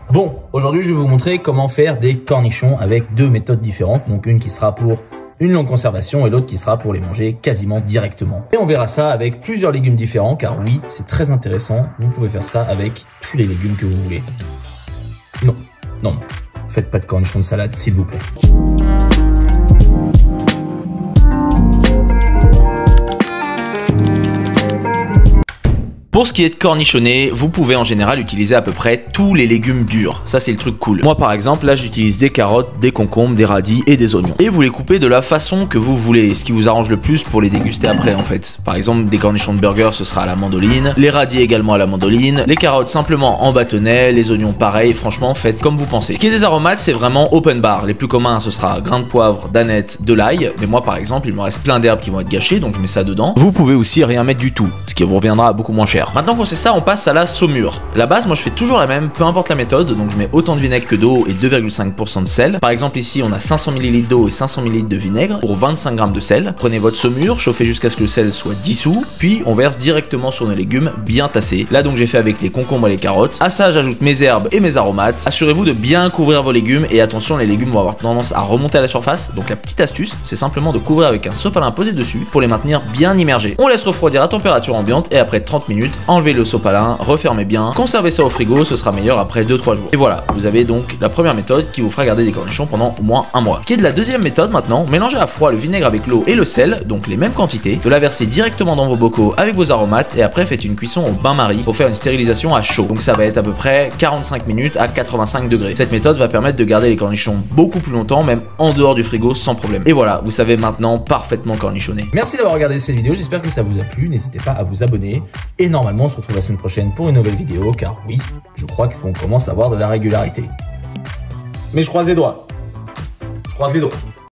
Bon, aujourd'hui je vais vous montrer comment faire des cornichons avec deux méthodes différentes. Donc une qui sera pour une longue conservation et l'autre qui sera pour les manger quasiment directement. Et on verra ça avec plusieurs légumes différents car oui, c'est très intéressant. Vous pouvez faire ça avec tous les légumes que vous voulez. Non, faites pas de cornichons de salade s'il vous plaît. Pour ce qui est de cornichonner, vous pouvez en général utiliser à peu près tous les légumes durs. Ça c'est le truc cool. Moi par exemple, là j'utilise des carottes, des concombres, des radis et des oignons. Et vous les coupez de la façon que vous voulez, ce qui vous arrange le plus pour les déguster après en fait. Par exemple, des cornichons de burger, ce sera à la mandoline, les radis également à la mandoline, les carottes simplement en bâtonnet, les oignons pareil, franchement faites comme vous pensez. Ce qui est des aromates, c'est vraiment open bar. Les plus communs, ce sera grains de poivre, d'aneth, de l'ail. Mais moi par exemple, il me reste plein d'herbes qui vont être gâchées, donc je mets ça dedans. Vous pouvez aussi rien mettre du tout, ce qui vous reviendra beaucoup moins cher. Maintenant qu'on sait ça, on passe à la saumure. La base, moi je fais toujours la même, peu importe la méthode, donc je mets autant de vinaigre que d'eau et 2,5% de sel. Par exemple ici on a 500 ml d'eau et 500 ml de vinaigre pour 25 g de sel. Prenez votre saumure, chauffez jusqu'à ce que le sel soit dissous, puis on verse directement sur nos légumes bien tassés. Là donc j'ai fait avec les concombres et les carottes. À ça j'ajoute mes herbes et mes aromates. Assurez-vous de bien couvrir vos légumes et attention, les légumes vont avoir tendance à remonter à la surface, donc la petite astuce c'est simplement de couvrir avec un sopalin posé dessus pour les maintenir bien immergés. On laisse refroidir à température ambiante et après 30 minutes, enlevez le sopalin, refermez bien, conservez ça au frigo, ce sera meilleur après 2-3 jours. Et voilà, vous avez donc la première méthode qui vous fera garder des cornichons pendant au moins un mois. Qui est de la deuxième méthode maintenant, mélangez à froid le vinaigre avec l'eau et le sel, donc les mêmes quantités, de la verser directement dans vos bocaux avec vos aromates et après faites une cuisson au bain-marie pour faire une stérilisation à chaud. Donc ça va être à peu près 45 minutes à 85 degrés. Cette méthode va permettre de garder les cornichons beaucoup plus longtemps, même en dehors du frigo sans problème. Et voilà, vous savez maintenant parfaitement cornichonner. Merci d'avoir regardé cette vidéo, j'espère que ça vous a plu, n'hésitez pas à vous abonner et normalement on se retrouve la semaine prochaine pour une nouvelle vidéo, car oui, je crois qu'on commence à avoir de la régularité. Mais je croise les doigts. Je croise les doigts.